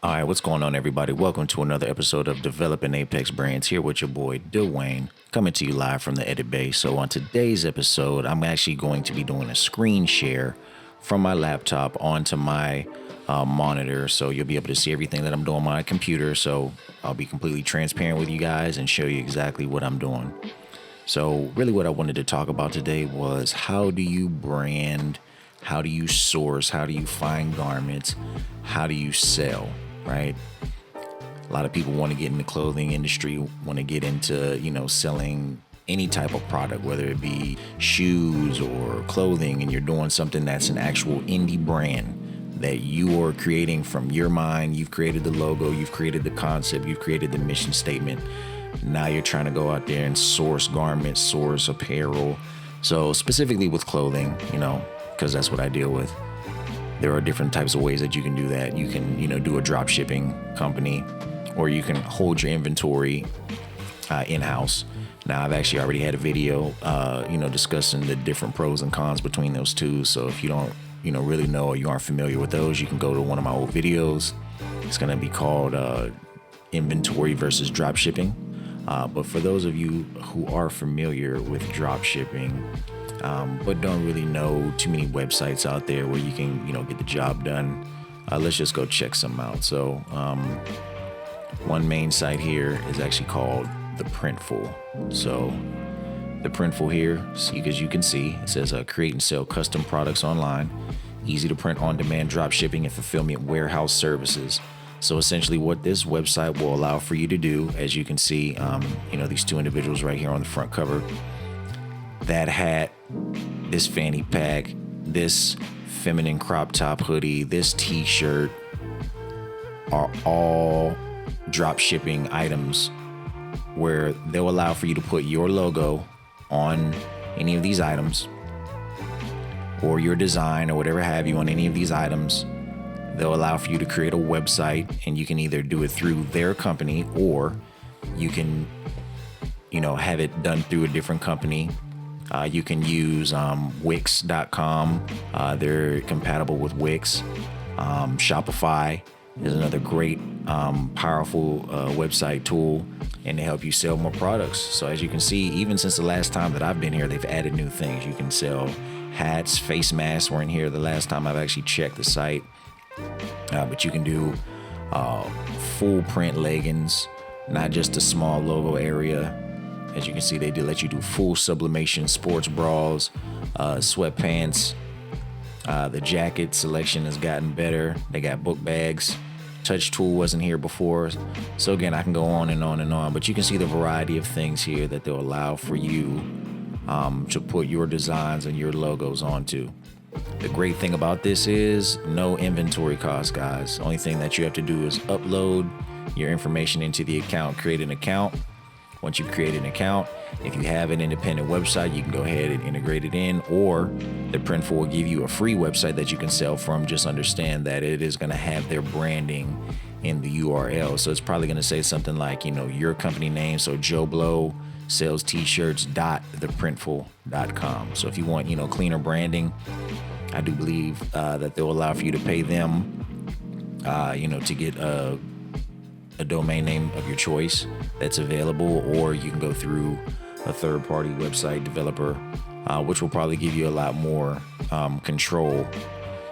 All right, what's going on, everybody? Welcome to another episode of Developing Apex Brands here with your boy, Dwayne, coming to you live from the Edit Bay. So on today's episode, I'm actually going to be doing a screen share from my laptop onto my monitor. So you'll be able to see everything that I'm doing on my computer. So I'll be completely transparent with you guys and show you exactly what I'm doing. So really what I wanted to talk about today was how do you brand, how do you source, how do you find garments, how do you sell? Right? A lot of people want to get in the clothing industry, want to get into, selling any type of product, whether it be shoes or clothing, and you're doing something that's an actual indie brand that you are creating from your mind. You've created the logo, you've created the concept, you've created the mission statement. Now you're trying to go out there and source garments, source apparel. So specifically with clothing, because that's what I deal with. There are different types of ways that you can do that. You can, do a drop shipping company, or you can hold your inventory in-house. Now, I've actually already had a video, discussing the different pros and cons between those two. So if you don't, really know, or you aren't familiar with those, you can go to one of my old videos. It's going to be called Inventory versus Drop Shipping. But for those of you who are familiar with drop shipping, but don't really know too many websites out there where you can, get the job done, let's just go check some out. So one main site here is actually called the Printful. So the Printful here, as you can see, it says create and sell custom products online, easy to print on demand drop shipping and fulfillment warehouse services. So essentially what this website will allow for you to do, as you can see, these two individuals right here on the front cover, that hat, this fanny pack, this feminine crop top hoodie, this t-shirt are all drop shipping items where they'll allow for you to put your logo on any of these items or your design or whatever have you on any of these items. They'll allow for you to create a website, and you can either do it through their company or you can, have it done through a different company. You can use Wix.com. They're compatible with Wix. Shopify is another great, powerful website tool, and they help you sell more products. So as you can see, even since the last time that I've been here, they've added new things. You can sell hats, face masks were in here the last time I've actually checked the site. But you can do full print leggings, not just a small logo area. As you can see, they do let you do full sublimation sports bras, sweatpants. The jacket selection has gotten better. They got book bags. Touch tool wasn't here before. So again, I can go on and on and on, but you can see the variety of things here that they'll allow for you to put your designs and your logos onto. The great thing about this is no inventory costs, guys. The only thing that you have to do is upload your information into the account, create an account. Once you create an account, if you have an independent website, you can go ahead and integrate it in, or the Printful will give you a free website that you can sell from. Just understand that it is going to have their branding in the URL. So it's probably going to say something like, your company name. So Joe Blow sells t-shirts.theprintful.com. So if you want, cleaner branding, I do believe that they'll allow for you to pay them, to get a domain name of your choice that's available, or you can go through a third-party website developer, which will probably give you a lot more control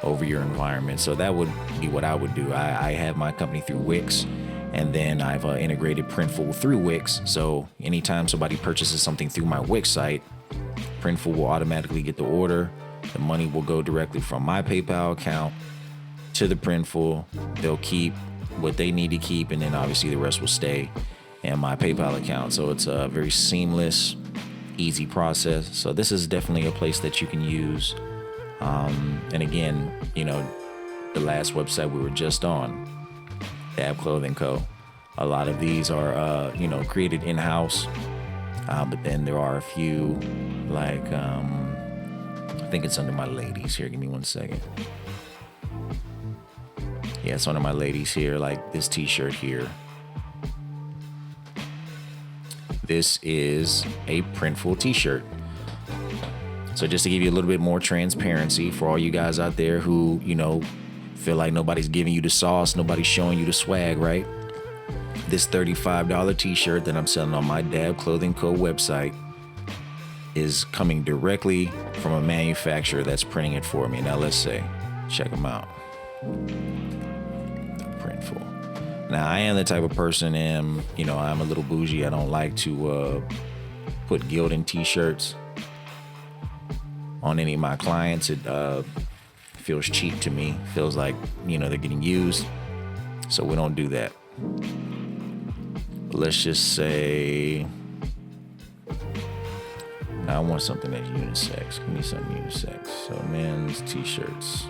over your environment. So that would be what I would do. I have my company through Wix, and then I've integrated Printful through Wix. So anytime somebody purchases something through my Wix site, Printful will automatically get the order. The money will go directly from my PayPal account to the Printful. They'll keep what they need to keep, and then obviously the rest will stay in my PayPal account. So it's a very seamless, easy process. So this is definitely a place that you can use. And again, the last website we were just on, Dab Clothing Co. A lot of these are, created in-house. But then there are a few like, I think it's under my ladies here. Give me 1 second. Yeah, it's one of my ladies here, like this t-shirt here. This is a Printful t-shirt. So just to give you a little bit more transparency for all you guys out there who, Feel like nobody's giving you the sauce, nobody's showing you the swag, right? This $35 t-shirt that I'm selling on my Dab Clothing Co. website is coming directly from a manufacturer that's printing it for me. Now let's say, check them out. Printful. Now I am the type of person, I'm a little bougie. I don't like to put gilding t-shirts on any of my clients. It feels cheap to me. Feels like, they're getting used. So we don't do that. But let's just say, I want something that's unisex. Give me something unisex. So men's t-shirts.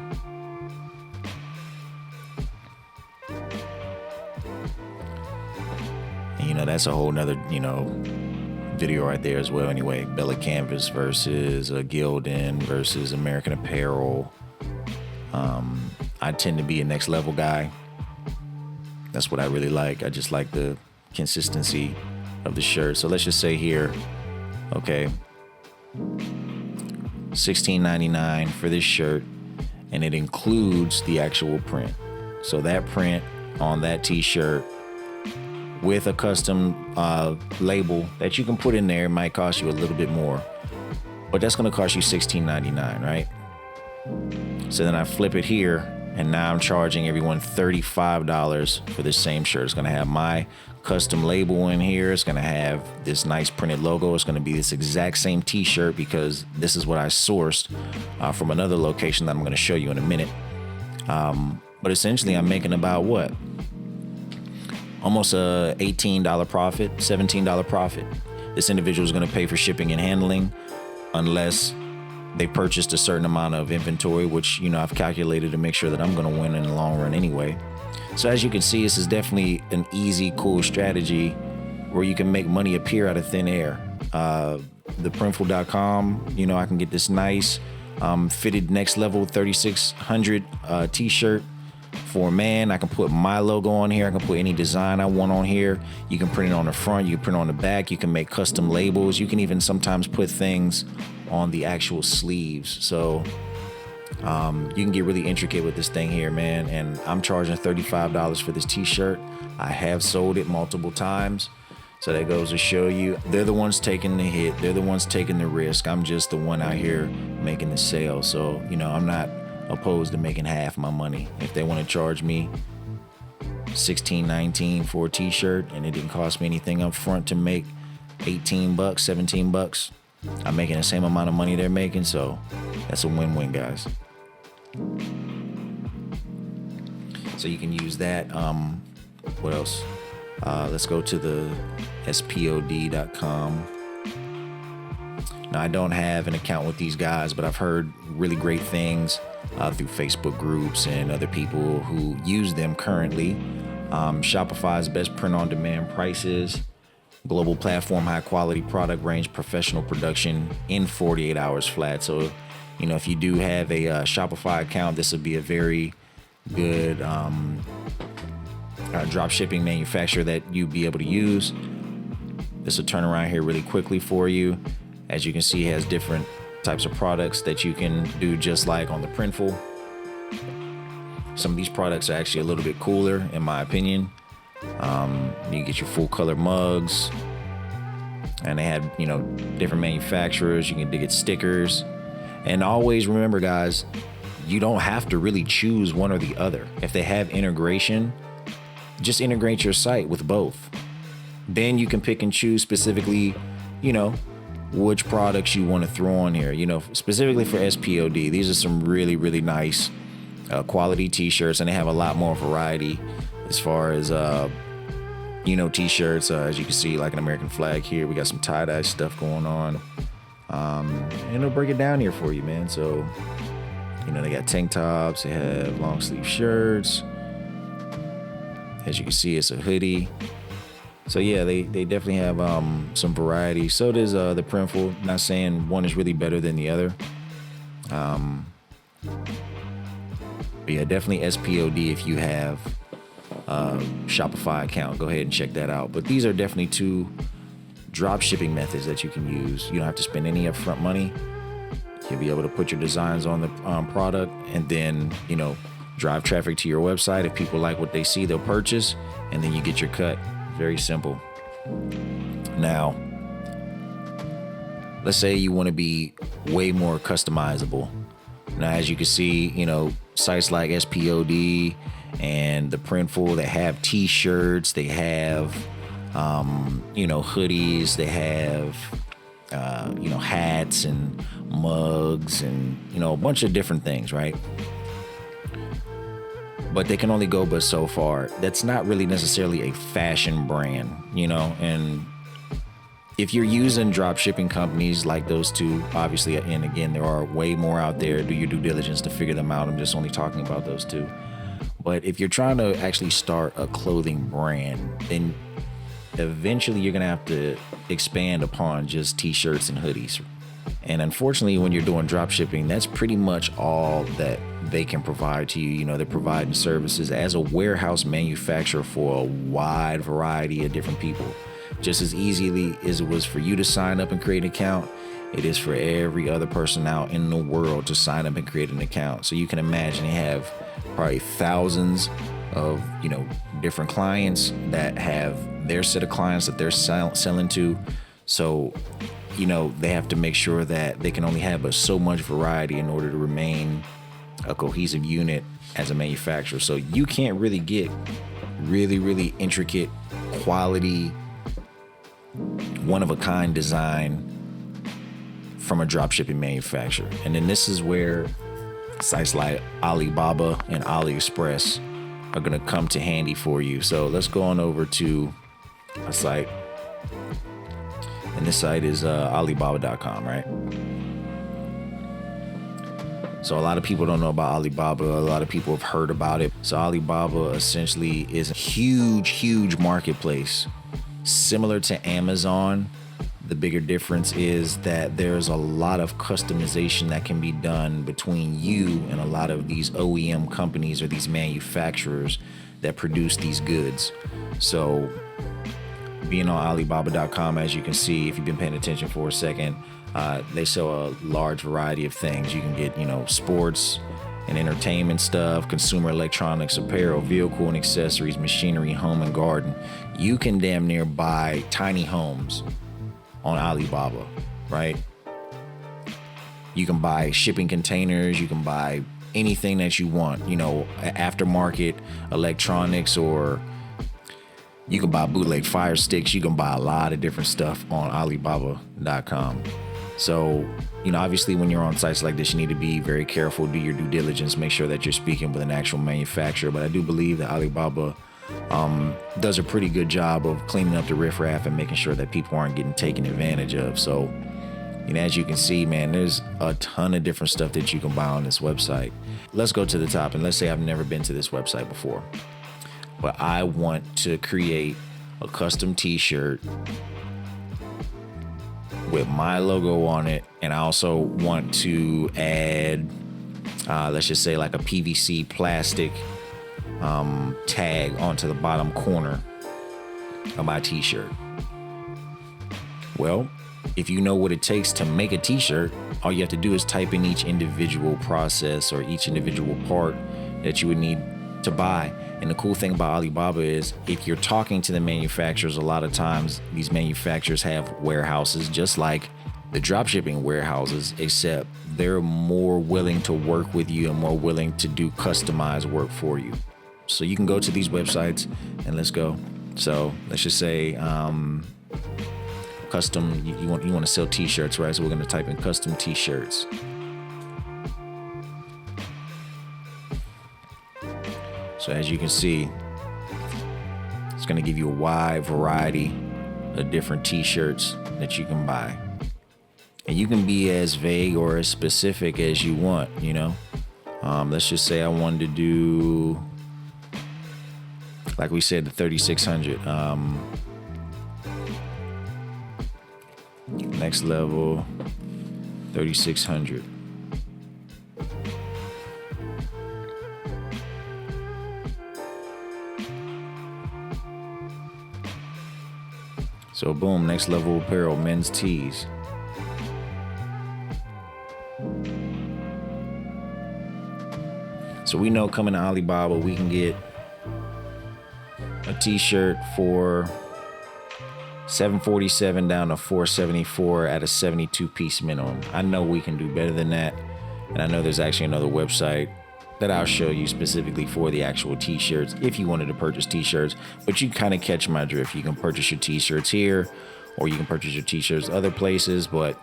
And that's a whole nother, video right there as well. Anyway, Bella Canvas versus Gildan versus American Apparel. I tend to be a next level guy. That's what I really like. I just like the consistency of the shirt. So let's just say here, okay, $16.99 for this shirt, and it includes the actual print. So that print on that t-shirt with a custom label that you can put in there, it might cost you a little bit more, but that's going to cost you $16.99, right? So then I flip it here, and now I'm charging everyone $35 for this same shirt. It's going to have my custom label in here. It's going to have this nice printed logo. It's going to be this exact same t-shirt because this is what I sourced from another location that I'm going to show you in a minute. But essentially I'm making about what? Almost a $18 profit, $17 profit. This individual is going to pay for shipping and handling unless they purchased a certain amount of inventory, which, I've calculated to make sure that I'm going to win in the long run anyway. So as you can see, this is definitely an easy, cool strategy where you can make money appear out of thin air. The Printful.com, I can get this nice fitted next level 3600 t-shirt for a man. I can put my logo on here. I can put any design I want on here. You can print it on the front. You can print it on the back. You can make custom labels. You can even sometimes put things on the actual sleeves. So you can get really intricate with this thing here, man. And I'm charging $35 for this t-shirt. I have sold it multiple times. So that goes to show you, they're the ones taking the hit. They're the ones taking the risk. I'm just the one out here making the sale. So, I'm not opposed to making half my money. If they want to charge me $16, $19 for a t-shirt and it didn't cost me anything up front to make $18, $17, I'm making the same amount of money they're making. So that's a win-win, guys. So you can use that. What else? Let's go to the spod.com. Now, I don't have an account with these guys, but I've heard really great things through Facebook groups and other people who use them currently. Shopify's best print-on-demand prices, global platform, high-quality product range, professional production in 48 hours flat. So, if you do have a Shopify account, this would be a very good drop shipping manufacturer that you'd be able to use. This will turn around here really quickly for you. As you can see, it has different types of products that you can do just like on the Printful. Some of these products are actually a little bit cooler, in my opinion. You get your full color mugs, and they had, different manufacturers. You can get stickers. And always remember, guys, you don't have to really choose one or the other. If they have integration, just integrate your site with both. Then you can pick and choose specifically, which products you want to throw on here. Specifically for SPOD, these are some really, really nice quality t-shirts, and they have a lot more variety as far as, t-shirts. As you can see, like an American flag here. We got some tie-dye stuff going on. And it'll break it down here for you, man. So, they got tank tops, they have long sleeve shirts. As you can see, it's a hoodie. So yeah, they definitely have some variety. So does the Printful. Not saying one is really better than the other. But yeah, definitely SPOD if you have a Shopify account. Go ahead and check that out. But these are definitely two drop shipping methods that you can use. You don't have to spend any upfront money. You'll be able to put your designs on the product and then, drive traffic to your website. If people like what they see, they'll purchase, and then you get your cut. Very simple. Now, let's say you want to be way more customizable. Now, as you can see, sites like SPOD and the Printful, they have t-shirts, they have, hoodies, they have, hats and mugs and, a bunch of different things, right? But they can only go but so far. That's not really necessarily a fashion brand, and if you're using drop shipping companies like those two, obviously, and again, there are way more out there. Do your due diligence to figure them out. I'm just only talking about those two. But if you're trying to actually start a clothing brand, then eventually you're going to have to expand upon just t-shirts and hoodies. And unfortunately, when you're doing drop shipping, that's pretty much all that they can provide to you. They're providing services as a warehouse manufacturer for a wide variety of different people. Just as easily as it was for you to sign up and create an account, it is for every other person out in the world to sign up and create an account. So you can imagine they have probably thousands of, different clients that have their set of clients that they're selling to. So, they have to make sure that they can only have so much variety in order to remain a cohesive unit as a manufacturer. So you can't really get really, really intricate quality, one-of-a-kind design from a dropshipping manufacturer. And then this is where sites like Alibaba and AliExpress are going to come to handy for you. So let's go on over to a site. And this site is Alibaba.com, right? So a lot of people don't know about Alibaba. A lot of people have heard about it. So Alibaba essentially is a huge, huge marketplace. Similar to Amazon, the bigger difference is that there's a lot of customization that can be done between you and a lot of these OEM companies or these manufacturers that produce these goods. So being on Alibaba.com, as you can see, if you've been paying attention for a second, they sell a large variety of things. You can get, sports and entertainment stuff, consumer electronics, apparel, vehicle and accessories, machinery, home and garden. You can damn near buy tiny homes on Alibaba, right? You can buy shipping containers. You can buy anything that you want, aftermarket electronics, or you can buy bootleg fire sticks. You can buy a lot of different stuff on Alibaba.com. So, obviously when you're on sites like this, you need to be very careful, do your due diligence, make sure that you're speaking with an actual manufacturer. But I do believe that Alibaba does a pretty good job of cleaning up the riffraff and making sure that people aren't getting taken advantage of. So, as you can see, man, there's a ton of different stuff that you can buy on this website. Let's go to the top, and let's say I've never been to this website before, but I want to create a custom t-shirt with my logo on it. And I also want to add, let's just say like a PVC plastic tag onto the bottom corner of my t-shirt. Well, if you know what it takes to make a t-shirt, all you have to do is type in each individual process or each individual part that you would need to buy. And the cool thing about Alibaba is if you're talking to the manufacturers, a lot of times these manufacturers have warehouses just like the dropshipping warehouses, except they're more willing to work with you and more willing to do customized work for you. So you can go to these websites and let's go. So let's just say custom, you want to sell t-shirts, right? So we're going to type in custom t-shirts. So as you can see, it's going to give you a wide variety of different t-shirts that you can buy. And you can be as vague or as specific as you want, Let's just say I wanted to do, like we said, the 3600. Next level, 3600. So boom, next level apparel, men's tees. So we know coming to Alibaba, we can get a t-shirt for $747 down to $474 at a 72-piece minimum. I know we can do better than that. And I know there's actually another website that I'll show you specifically for the actual t-shirts if you wanted to purchase t-shirts. But you kind of catch my drift. You can purchase your t-shirts here, or you can purchase your t-shirts other places. But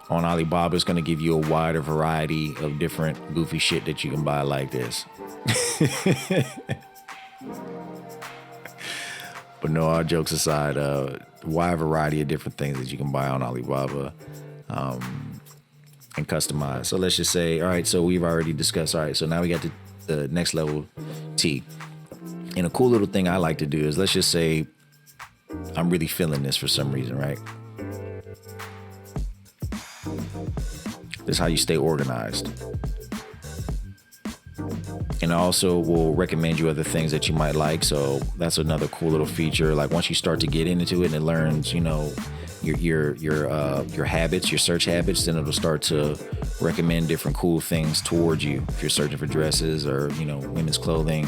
on Alibaba, it's going to give you a wider variety of different goofy shit that you can buy like this. But no, all jokes aside, wide variety of different things that you can buy on Alibaba and customize. So let's just say, all right, so we've already discussed, all right, so now we got the next level tee. And a cool little thing I like to do is, let's just say I'm really feeling this for some reason, right? This is how you stay organized. And I also will recommend you other things that you might like. So that's another cool little feature. Like once you start to get into it and it learns, your habits, your search habits, then it'll start to recommend different cool things towards you. If you're searching for dresses or, women's clothing,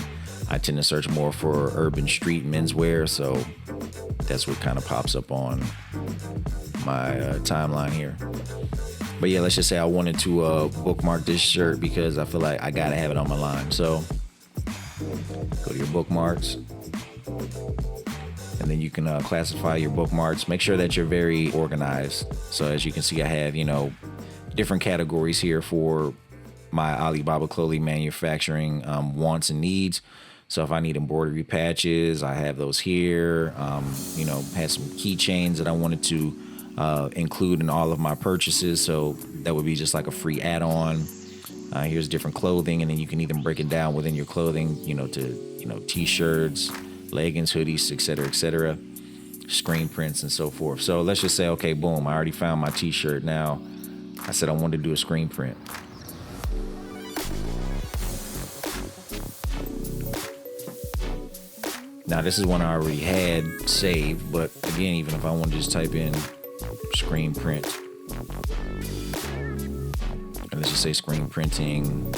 I tend to search more for urban street menswear. So that's what kind of pops up on my timeline here. But yeah, let's just say I wanted to bookmark this shirt because I feel like I gotta have it on my line. So go to your bookmarks, and then you can classify your bookmarks. Make sure that you're very organized. So as you can see, I have, different categories here for my Alibaba clothing manufacturing wants and needs. So if I need embroidery patches, I have those here. Had some keychains that I wanted to include in all of my purchases, so that would be just like a free add-on. Here's different clothing, and then you can even break it down within your clothing, to t-shirts, leggings, hoodies, etc., screen prints, and so forth. So let's just say, okay, boom, I already found my t-shirt. Now I said I wanted to do a screen print. Now this is one I already had saved, but again, even if I want to just type in screen print, and let's just say screen printing,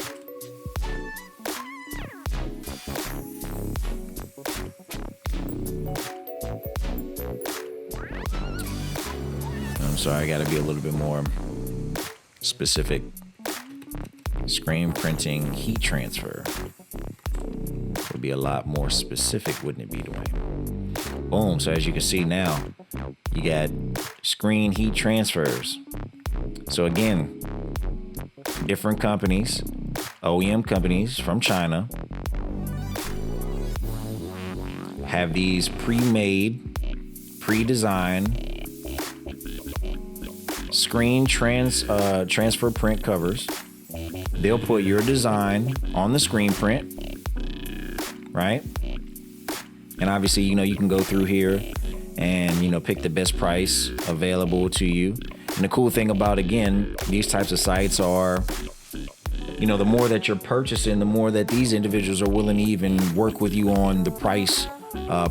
I'm sorry, I got to be a little bit more specific. Screen printing heat transfer would be a lot more specific, wouldn't it be, Dwayne? Boom. So as you can see now, you got screen heat transfers. So again, different companies, OEM companies from China, have these pre-made, pre-designed screen transfer print covers. They'll put your design on the screen print, right? And obviously, you can go through here and, pick the best price available to you. And the cool thing about, again, these types of sites are, the more that you're purchasing, the more that these individuals are willing to even work with you on the price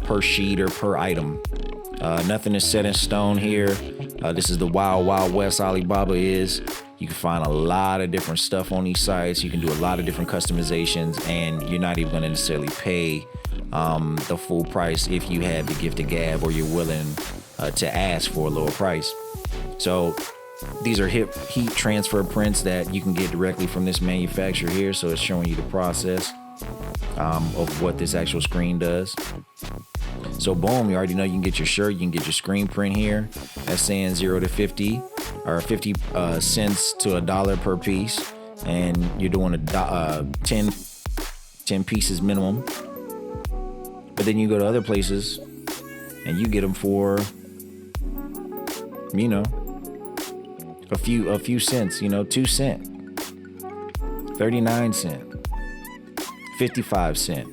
per sheet or per item. Nothing is set in stone here. This is the Wild Wild West Alibaba is. You can find a lot of different stuff on these sites. You can do a lot of different customizations, and you're not even going to necessarily pay the full price if you have the gift of gab or you're willing to ask for a lower price. So these are heat transfer prints that you can get directly from this manufacturer here. So it's showing you the process of what this actual screen does. So boom, you already know you can get your shirt, you can get your screen print here. That's saying 0 to 50 or 50 cents to $1 per piece. And you're doing 10 pieces minimum. But then you go to other places and you get them for, a few cents, 2 cents, 39 cents, 55 cents.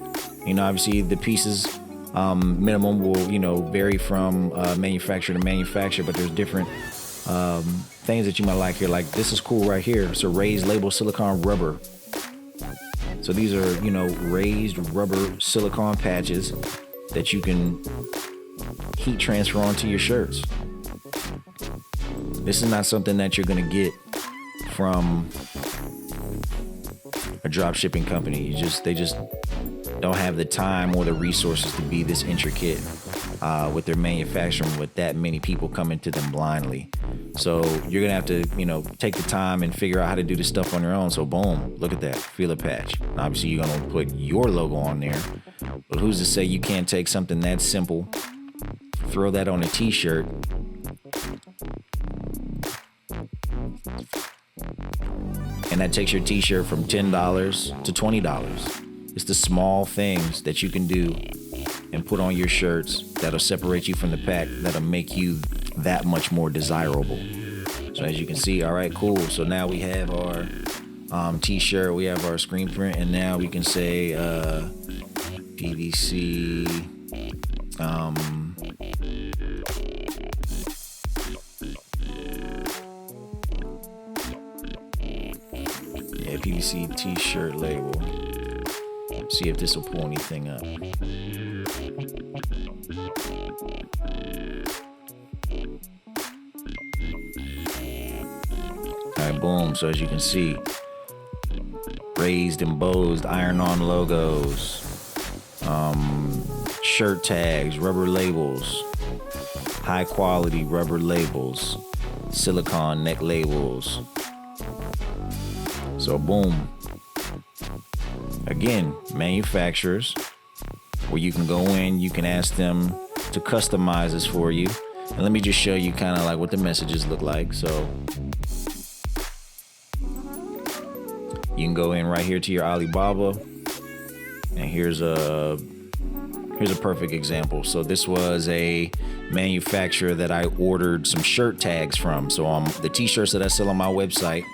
Obviously the pieces minimum will, vary from manufacturer to manufacturer, but there's different things that you might like here. Like this is cool right here. It's a raised label silicone rubber. So these are, raised rubber silicone patches that you can heat transfer onto your shirts. This is not something that you're going to get from a drop shipping company. They just don't have the time or the resources to be this intricate with their manufacturing, with that many people coming to them blindly. So you're gonna have to, take the time and figure out how to do this stuff on your own. So boom, look at that, feel a patch. Obviously you're gonna put your logo on there, but who's to say you can't take something that simple, throw that on a t-shirt, and that takes your t-shirt from $10 to $20. It's the small things that you can do and put on your shirts that'll separate you from the pack, that'll make you that much more desirable. So as you can see, all right, cool. So now we have our t-shirt, we have our screen print, and now we can say PVC PVC t-shirt label. See if this will pull anything up. All right, boom. So as you can see, raised, embossed, iron-on logos, shirt tags, rubber labels, high-quality rubber labels, silicone neck labels. So boom. Again, manufacturers, where you can go in, you can ask them to customize this for you. And let me just show you kind of like what the messages look like. So you can go in right here to your Alibaba, and here's a perfect example. So this was a manufacturer that I ordered some shirt tags from. So the t-shirts that I sell on my website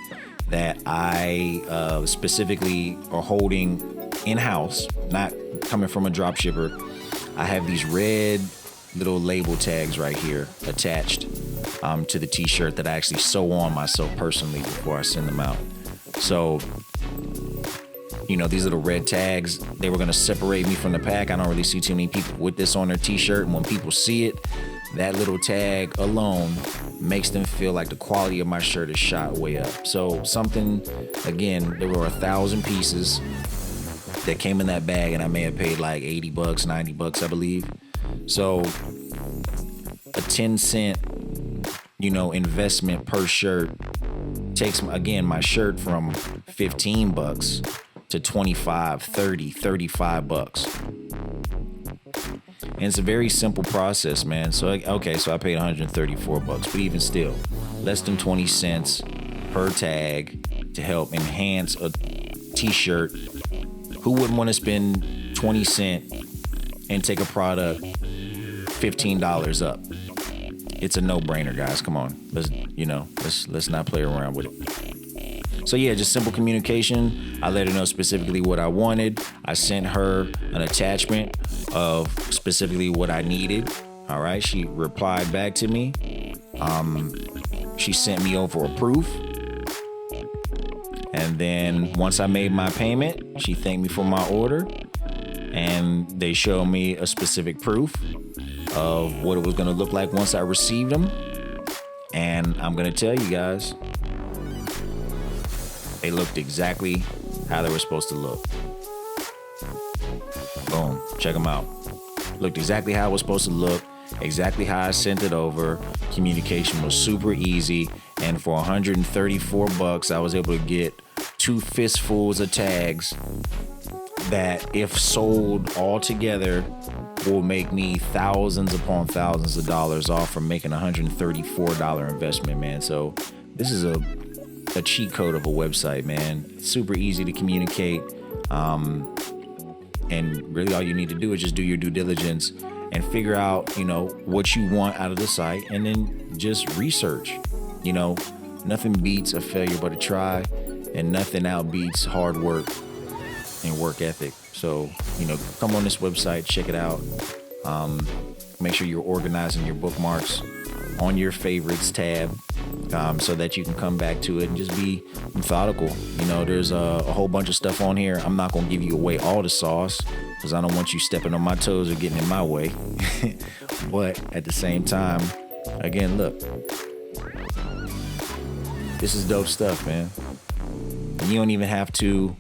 that I specifically are holding in-house, not coming from a drop shipper, I have these red little label tags right here attached to the t-shirt that I actually sew on myself personally before I send them out. So, these little red tags, they were gonna separate me from the pack. I don't really see too many people with this on their t-shirt, and when people see it, that little tag alone makes them feel like the quality of my shirt is shot way up. So something, again, there were 1,000 pieces that came in that bag, and I may have paid like $80, $90, I believe. So a 10-cent, investment per shirt takes, again, my shirt from $15 to $25, $30, $35. And it's a very simple process, man. So, okay, so I paid $134, but even still, less than 20 cents per tag to help enhance a t-shirt. Who wouldn't want to spend 20 cents and take a product $15 up? It's a no-brainer, guys. Come on. Let's not play around with it. So yeah, just simple communication. I let her know specifically what I wanted. I sent her an attachment of specifically what I needed. All right, she replied back to me. She sent me over a proof. And then once I made my payment, she thanked me for my order. And they showed me a specific proof of what it was gonna look like once I received them. And I'm gonna tell you guys, they looked exactly how they were supposed to look. Boom, check them out. Looked exactly how it was supposed to look, exactly how I sent it over. Communication was super easy, and for $134, I was able to get 2 fistfuls of tags that, if sold all together, will make me thousands upon thousands of dollars off from making a $134 investment, man. So this is a cheat code of a website, man. It's super easy to communicate. And really all you need to do is just do your due diligence and figure out, what you want out of the site, and then just research. Nothing beats a failure but a try, and nothing outbeats hard work and work ethic. So, come on this website, check it out. Make sure you're organizing your bookmarks on your favorites tab, so that you can come back to it and just be methodical. There's a whole bunch of stuff on here. I'm not going to give you away all the sauce because I don't want you stepping on my toes or getting in my way. But at the same time, again, look, this is dope stuff, man. And you don't even have to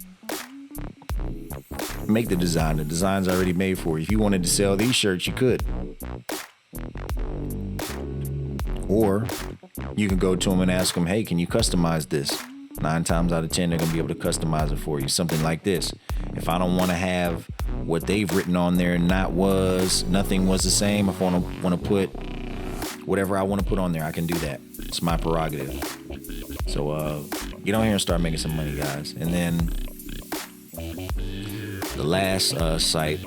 make the design. The design's already made for you. If you wanted to sell these shirts, you could. Or you can go to them and ask them, hey, can you customize this? 9 times out of 10, they're going to be able to customize it for you. Something like this. If I don't want to have what they've written on there, nothing was the same. If I want to put whatever I want to put on there, I can do that. It's my prerogative. So get on here and start making some money, guys. And then the last site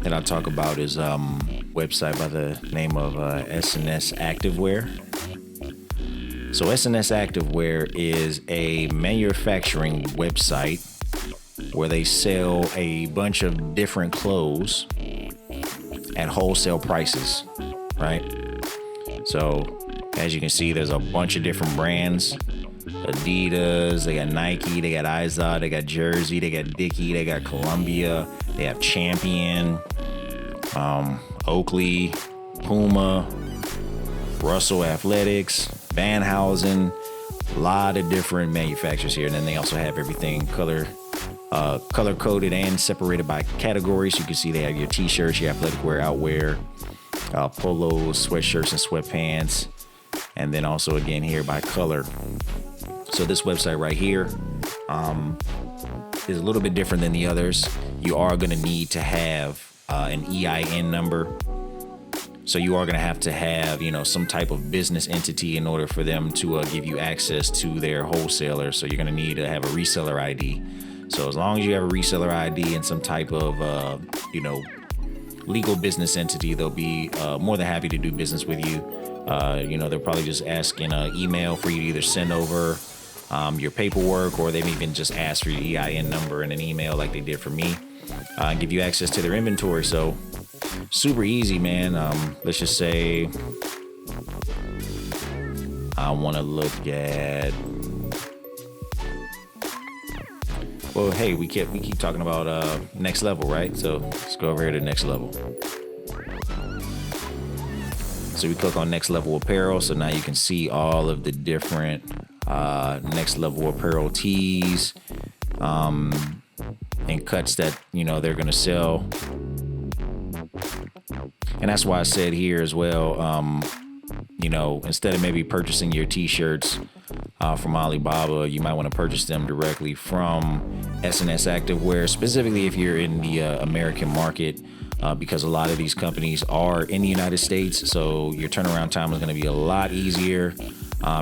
that I'll talk about is website by the name of S&S Activewear. So S&S Activewear is a manufacturing website where they sell a bunch of different clothes at wholesale prices, right? So as you can see, there's a bunch of different brands. Adidas, they got Nike, they got Izod, they got Jersey, they got Dickie, they got Columbia, they have Champion, Oakley, Puma, Russell Athletics, Van Housen, a lot of different manufacturers here. And then they also have everything color coded and separated by categories. You can see they have your t-shirts, your athletic wear, outwear, polos, sweatshirts, and sweatpants. And then also again here by color. So this website right here is a little bit different than the others. You are going to need to have an EIN number. So you are going to have, some type of business entity in order for them to give you access to their wholesaler. So you're going to need to have a reseller ID. So as long as you have a reseller ID and some type of, legal business entity, they'll be more than happy to do business with you. They'll probably just ask in an email for you to either send over your paperwork, or they may even just ask for your EIN number in an email like they did for me, and give you access to their inventory. So super easy, man. Let's just say I want to look at, well, hey, we keep talking about next level, right? So let's go over here to next level. So we click on next level apparel. So now you can see all of the different next level apparel tees and cuts that, they're going to sell. And that's why I said here as well, instead of maybe purchasing your t-shirts from Alibaba, you might want to purchase them directly from S&S Activewear, specifically if you're in the American market, because a lot of these companies are in the United States. So your turnaround time is going to be a lot easier.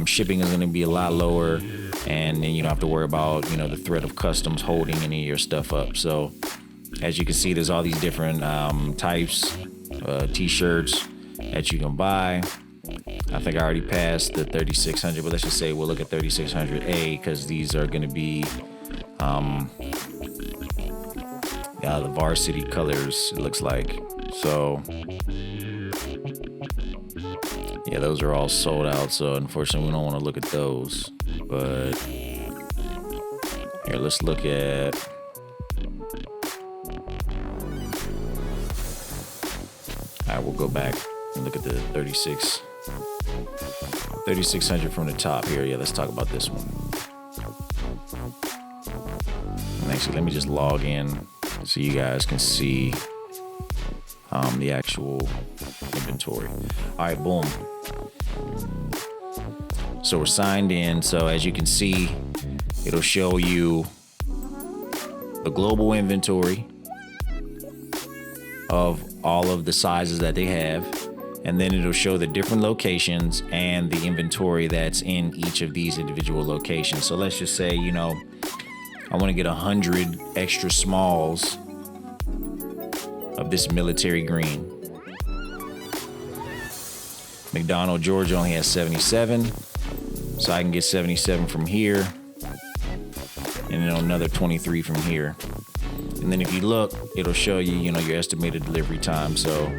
Shipping is going to be a lot lower. And then you don't have to worry about, the threat of customs holding any of your stuff up. So as you can see, there's all these different types, t-shirts that you can buy. I think I already passed the 3600, but let's just say we'll look at 3600A because these are going to be the varsity colors, it looks like. So yeah, those are all sold out. So unfortunately, we don't want to look at those. But here, let's look at. All right, we'll go back and look at the 3600 from the top here. Yeah, let's talk about this one. And actually, let me just log in so you guys can see the actual inventory. All right, boom. So we're signed in. So as you can see, it'll show you the global inventory of all of the sizes that they have. And then it'll show the different locations and the inventory that's in each of these individual locations. So let's just say, I want to get 100 extra smalls of this military green. McDonald, Georgia only has 77. So I can get 77 from here. And then another 23 from here. And then if you look, it'll show you, your estimated delivery time. So,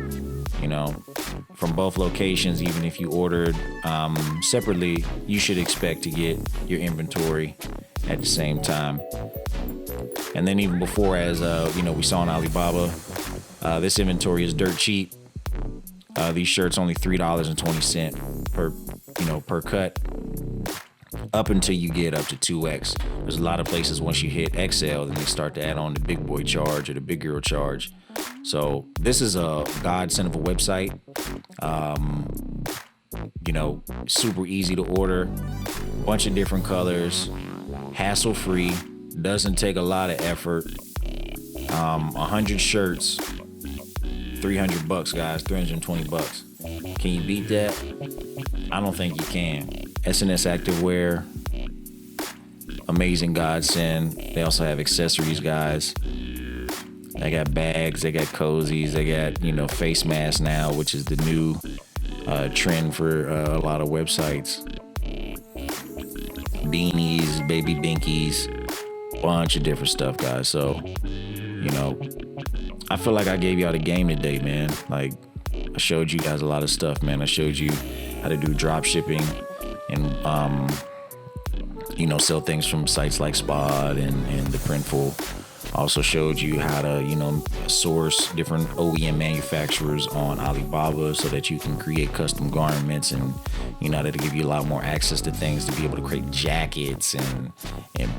from both locations, even if you ordered separately, you should expect to get your inventory at the same time. And then even before, as we saw on Alibaba, this inventory is dirt cheap. These shirts only $3.20 per cut. up until you get up to 2X. There's a lot of places once you hit XL, then they start to add on the big boy charge or the big girl charge. So this is a godsend of a website. Super easy to order, bunch of different colors, hassle-free, doesn't take a lot of effort. 100 shirts, $300, guys, $320. Can you beat that? I don't think you can. SNS Activewear, amazing godsend. They also have accessories, guys. They got bags, they got cozies, they got, face masks now, which is the new trend for a lot of websites. Beanies, baby binkies, bunch of different stuff, guys. So, I feel like I gave y'all the game today, man. Like, I showed you guys a lot of stuff, man. I showed you how to do drop shipping and, sell things from sites like Spot and the Printful. Also showed you how to, source different OEM manufacturers on Alibaba so that you can create custom garments, and, that'll give you a lot more access to things to be able to create jackets and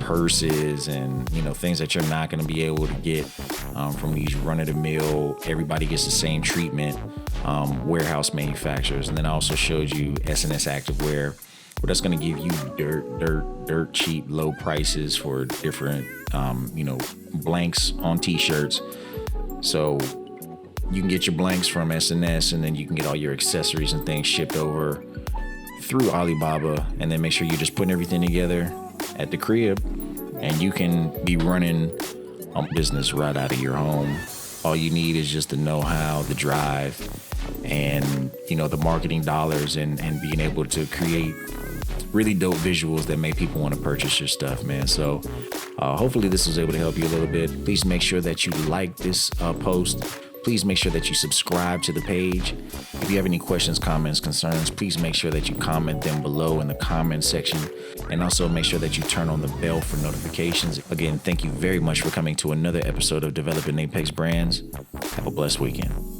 purses and, things that you're not going to be able to get from these run-of-the-mill, everybody gets the same treatment, warehouse manufacturers. And then I also showed you SNS Activewear, where that's going to give you dirt cheap, low prices for different, blanks on t-shirts. So you can get your blanks from SNS, and then you can get all your accessories and things shipped over through Alibaba, and then make sure you're just putting everything together at the crib, and you can be running a business right out of your home. All you need is just the know-how, the drive, and, the marketing dollars, and being able to create really dope visuals that make people want to purchase your stuff, man. So hopefully this was able to help you a little bit. Please make sure that you like this post. Please make sure that you subscribe to the page. If you have any questions, comments, concerns, please make sure that you comment them below in the comment section. And also make sure that you turn on the bell for notifications. Again, thank you very much for coming to another episode of Developing Apex Brands. Have a blessed weekend.